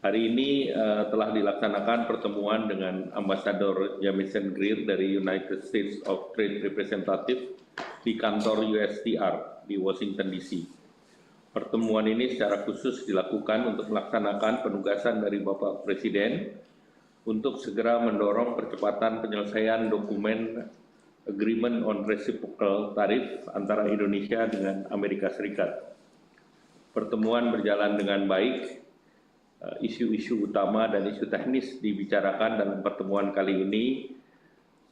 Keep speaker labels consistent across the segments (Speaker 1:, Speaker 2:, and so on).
Speaker 1: Hari ini telah dilaksanakan pertemuan dengan Ambasador Jamison Greer dari United States of Trade Representative di kantor USTR di Washington DC. Pertemuan ini secara khusus dilakukan untuk melaksanakan penugasan dari Bapak Presiden untuk segera mendorong percepatan penyelesaian dokumen Agreement on Reciprocal Tariff antara Indonesia dengan Amerika Serikat. Pertemuan berjalan dengan baik. Isu-isu utama dan isu teknis dibicarakan dalam pertemuan kali ini.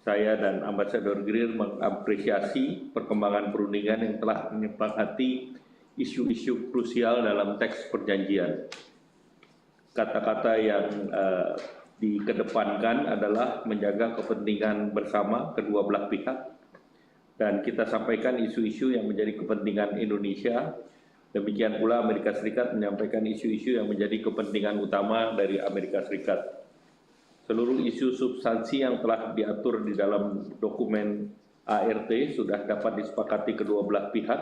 Speaker 1: Saya dan Ambasador Greer mengapresiasi perkembangan perundingan yang telah menyepakati isu-isu krusial dalam teks perjanjian. Kata-kata yang dikedepankan adalah menjaga kepentingan bersama kedua belah pihak, dan kita sampaikan isu-isu yang menjadi kepentingan Indonesia. Demikian pula Amerika Serikat menyampaikan isu-isu yang menjadi kepentingan utama dari Amerika Serikat. Seluruh isu substansi yang telah diatur di dalam dokumen ART sudah dapat disepakati kedua belah pihak,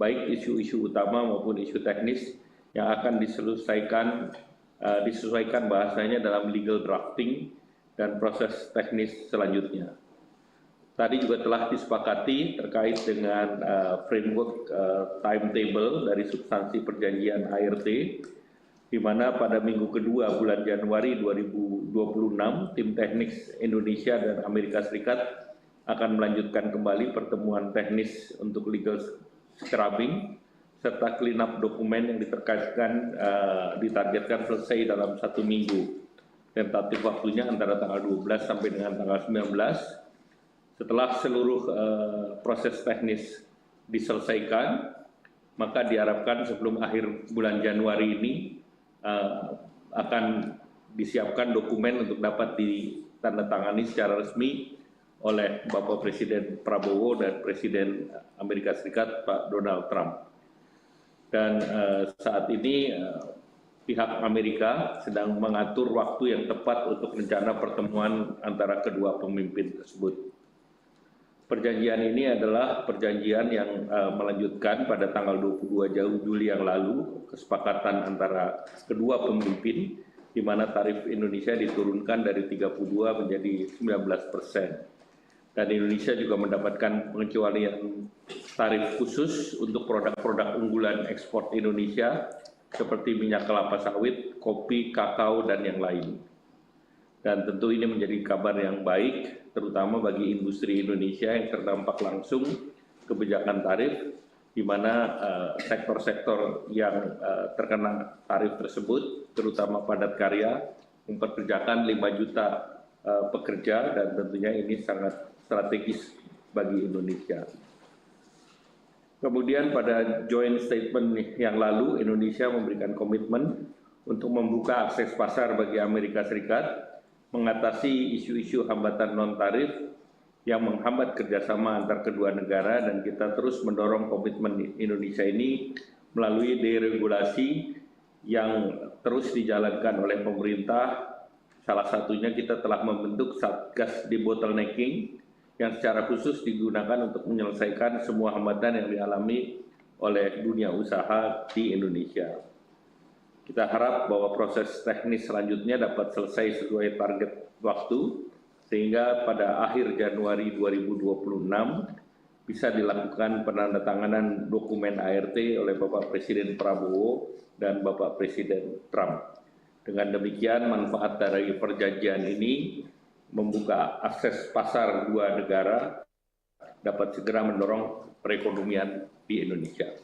Speaker 1: baik isu-isu utama maupun isu teknis yang akan disesuaikan bahasanya dalam legal drafting dan proses teknis selanjutnya. Tadi juga telah disepakati terkait dengan framework timetable dari substansi perjanjian ART, di mana pada minggu kedua bulan Januari 2026, tim teknis Indonesia dan Amerika Serikat akan melanjutkan kembali pertemuan teknis untuk legal scrubbing, serta clean up dokumen yang ditargetkan selesai dalam 1 minggu. Tentatif waktunya antara tanggal 12 sampai dengan tanggal 19. Setelah seluruh proses teknis diselesaikan, maka diharapkan sebelum akhir bulan Januari ini akan disiapkan dokumen untuk dapat ditandatangani secara resmi oleh Bapak Presiden Prabowo dan Presiden Amerika Serikat Pak Donald Trump. Dan saat ini pihak Amerika sedang mengatur waktu yang tepat untuk rencana pertemuan antara kedua pemimpin tersebut. Perjanjian ini adalah perjanjian yang melanjutkan pada tanggal 22 Juli yang lalu kesepakatan antara kedua pemimpin, di mana tarif Indonesia diturunkan dari 32 menjadi 19%. Dan Indonesia juga mendapatkan pengecualian tarif khusus untuk produk-produk unggulan ekspor Indonesia seperti minyak kelapa sawit, kopi, kakao, dan yang lain. Dan tentu ini menjadi kabar yang baik, terutama bagi industri Indonesia yang terdampak langsung kebijakan tarif, di mana sektor-sektor yang terkena tarif tersebut, terutama padat karya, mempekerjakan 5 juta pekerja, dan tentunya ini sangat strategis bagi Indonesia. Kemudian pada joint statement yang lalu, Indonesia memberikan komitmen untuk membuka akses pasar bagi Amerika Serikat, mengatasi isu-isu hambatan non-tarif yang menghambat kerjasama antar kedua negara, dan kita terus mendorong komitmen Indonesia ini melalui deregulasi yang terus dijalankan oleh pemerintah. Salah satunya kita telah membentuk Satgas Debottlenecking yang secara khusus digunakan untuk menyelesaikan semua hambatan yang dialami oleh dunia usaha di Indonesia. Kita harap bahwa proses teknis selanjutnya dapat selesai sesuai target waktu, sehingga pada akhir Januari 2026 bisa dilakukan penandatanganan dokumen ART oleh Bapak Presiden Prabowo dan Bapak Presiden Trump. Dengan demikian, manfaat dari perjanjian ini membuka akses pasar dua negara, dapat segera mendorong perekonomian di Indonesia.